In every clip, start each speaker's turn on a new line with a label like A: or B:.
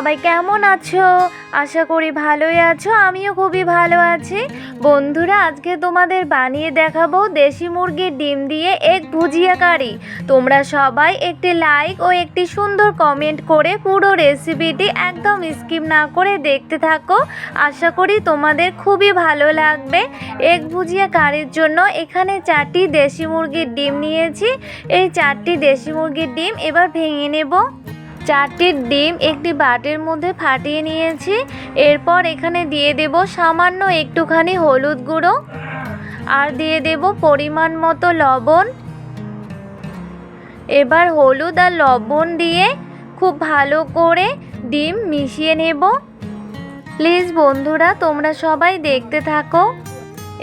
A: সবাই কেমন আছো? আশা করি ভালোই আছো। আমিও খুবই ভালো আছি। বন্ধুরা, আজকে তোমাদের বানিয়ে দেখাবো দেশি মুরগির ডিম দিয়ে এক ভুজিয়া কারি। তোমরা সবাই একটি লাইক ও একটি সুন্দর কমেন্ট করে পুরো রেসিপিটি একদম স্কিপ না করে দেখতে থাকো। আশা করি তোমাদের খুবই ভালো লাগবে। এক ভুজিয়া কারির জন্য এখানে 4টি দেশি মুরগির ডিম নিয়েছি। এই 4টি দেশি মুরগির ডিম এবার ভেঙে নেব। 4টি ডিম একটি বাটির মধ্যে ফাটিয়ে নিয়েছি। এরপর এখানে দিয়ে দেব সামান্য একটুখানি হলুদ গুঁড়ো আর দিয়ে দেব পরিমাণ মতো লবণ। এবার হলুদ আর লবণ দিয়ে খুব ভালো করে ডিম মিশিয়ে নেব। প্লিজ বন্ধুরা, তোমরা সবাই দেখতে থাকো।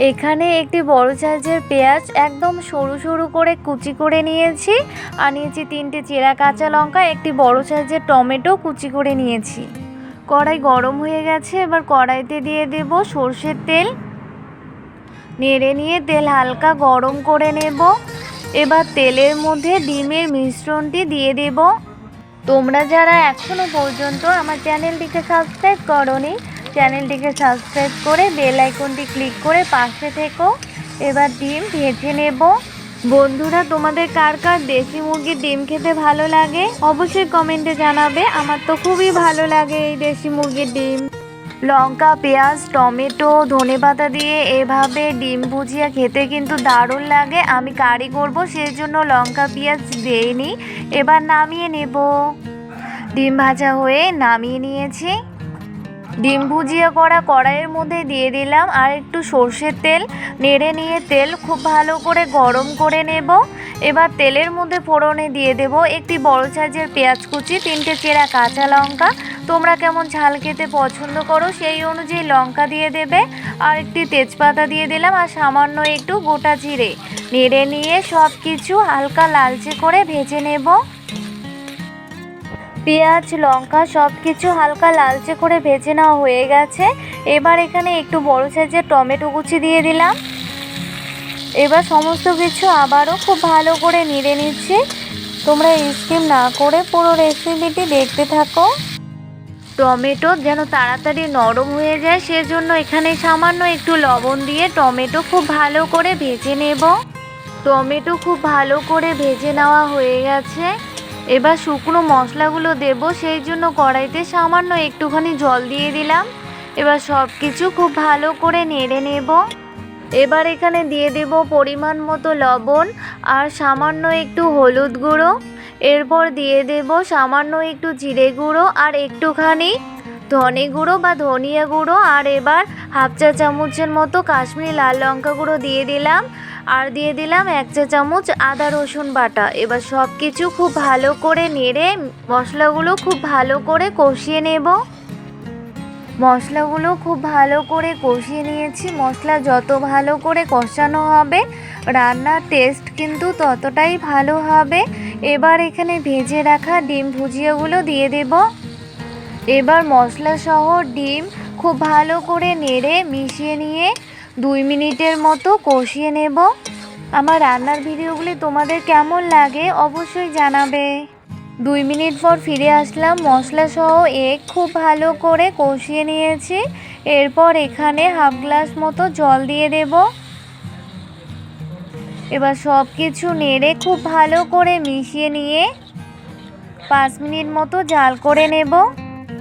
A: এখানে একটি বড় সাইজের পেঁয়াজ একদম সরু সরু করে কুচি করে নিয়েছি। আর নিয়েছি 3টে চেরা কাঁচা লঙ্কা, একটি বড় সাইজের টমেটো কুচি করে নিয়েছি। কড়াই গরম হয়ে গেছে। এবার কড়াইতে দিয়ে দেব সর্ষের তেল। নেড়ে নিয়ে তেল হালকা গরম করে নেব। এবার তেলের মধ্যে ডিমের মিশ্রণটি দিয়ে দেব। তোমরা যারা এখনও পর্যন্ত আমার চ্যানেলটিকে সাবস্ক্রাইব করোনি, চ্যানেলটিকে সাবস্ক্রাইব করে বেল আইকনটি ক্লিক করে পাশে থেকো। এবার ডিম ভেজে নেব। বন্ধুরা, তোমাদের কার কার দেশি মুরগির ডিম খেতে ভালো লাগে অবশ্যই কমেন্টে জানাবে। আমার তো খুবই ভালো লাগে এই দেশি মুরগির ডিম। লঙ্কা, পেঁয়াজ, টমেটো, ধনেপাতা দিয়ে এভাবে ডিম ভুজিয়া খেতে কিন্তু দারুণ লাগে। আমি কারি করব, সেই জন্য লঙ্কা পেঁয়াজ দেইনি। এবার নামিয়ে নেব। ডিম ভাজা হয়ে নামিয়ে নিয়েছি। ডিম ভুজিয়া করা কড়াইয়ের মধ্যে দিয়ে দিলাম আর একটু সর্ষের তেল। নেড়ে নিয়ে তেল খুব ভালো করে গরম করে নেব। এবার তেলের মধ্যে ফোড়নে দিয়ে দেব একটি বড় সাইজের পেঁয়াজ কুচি, 3টে চেরা কাঁচা লঙ্কা। তোমরা কেমন ঝাল খেতে পছন্দ করো সেই অনুযায়ী লঙ্কা দিয়ে দেবে। আর একটি তেজপাতা দিয়ে দিলাম আর সামান্য একটু গোটা জিরে। নেড়ে নিয়ে সব কিছু হালকা লালচে করে ভেজে নেব। পেঁয়াজ, লঙ্কা সব কিছু হালকা লালচে করে ভেজে নেওয়া হয়ে গেছে। এবার এখানে একটু বড় সাইজের টমেটো কুচি দিয়ে দিলাম। এবার সমস্ত কিছু আবারও খুব ভালো করে নেড়ে নিচ্ছি। তোমরা স্কিপ না করে পুরো রেসিপিটি দেখতে থাকো। টমেটো যেন তাড়াতাড়ি নরম হয়ে যায় সেজন্য এখানে সামান্য একটু লবণ দিয়ে টমেটো খুব ভালো করে ভেজে নেব। টমেটো খুব ভালো করে ভেজে নেওয়া হয়ে গেছে। এবার শুকনো মশলাগুলো দেব, সেই জন্য কড়াইতে সামান্য একটুখানি জল দিয়ে দিলাম। এবার সব কিছু খুব ভালো করে নেড়ে নেব। এবার এখানে দিয়ে দেব পরিমাণ মতো লবণ আর সামান্য একটু হলুদ গুঁড়ো। এরপর দিয়ে দেব সামান্য একটু জিরে গুঁড়ো আর একটুখানি ধনে গুঁড়ো বা ধনিয়া গুঁড়ো। আর এবার হাফ চা চামচের মতো কাশ্মীরি লাল লঙ্কা গুঁড়ো দিয়ে দিলাম। আর দিয়ে দিলাম 1 চা চামচ আদা রসুন বাটা। এবার সব কিছু খুব ভালো করে নেড়ে মশলাগুলো খুব ভালো করে কষিয়ে নেব। মশলাগুলো খুব ভালো করে কষিয়ে নিয়েছি। মশলা যত ভালো করে কষানো হবে রান্নার টেস্ট কিন্তু ততটাই ভালো হবে। এবার এখানে ভেজে রাখা ডিম ভুজিয়াগুলো দিয়ে দেব। এবার মশলা সহ ডিম খুব ভালো করে নেড়ে মিশিয়ে নিয়ে 2 মিনিটের মতো কষিয়ে নেব। আমার রান্নার ভিডিওগুলি তোমাদের কেমন লাগে অবশ্যই জানাবে। 2 মিনিট পর ফিরে আসলাম। মশলা সহ এগ খুব ভালো করে কষিয়ে নিয়েছি। এরপর এখানে হাফ গ্লাস মতো জল দিয়ে দেব। এবার সব কিছু নেড়ে খুব ভালো করে মিশিয়ে নিয়ে 5 মিনিট মতো জাল করে নেব।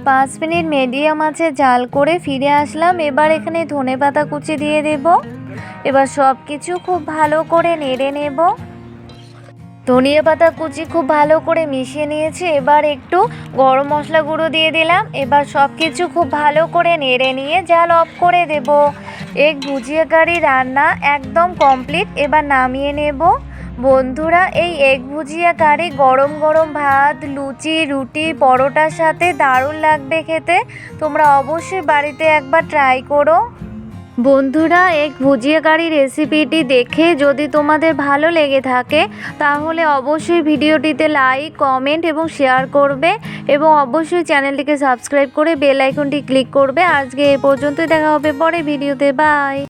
A: 5 মিনিট মিডিয়াম আঁচে জাল করে ফিরে আসলাম। এবার এখানে ধনেপাতা কুচি দিয়ে দেব। এবার সব কিছু খুব ভালো করে নেড়ে নেব। ধনিয়া পাতা কুচি খুব ভালো করে মিশিয়ে নিয়েছি। এবার একটু গরম মশলা গুঁড়ো দিয়ে দিলাম। এবার সব কিছু খুব ভালো করে নেড়ে নিয়ে জাল অফ করে দেব। এক ভুজিয়া কারি রান্না একদম কমপ্লিট। এবার নামিয়ে নেব। বন্ধুরা, এই এগ ভুজিয়া কারি গরম গরম ভাত, লুচি, রুটি, পরোটার সাথে দারুণ লাগবে খেতে। তোমরা অবশ্যই বাড়িতে একবার ট্রাই করো। বন্ধুরা, এক ভুজিয়া কারি রেসিপিটি দেখে যদি তোমাদের ভালো লেগে থাকে তাহলে অবশ্যই ভিডিওটিতে লাইক, কমেন্ট এবং শেয়ার করবে এবং অবশ্যই চ্যানেলটিকে সাবস্ক্রাইব করে বেল আইকনটি ক্লিক করবে। আজকে এ পর্যন্তই, দেখা হবে পরে ভিডিওতে। বাই।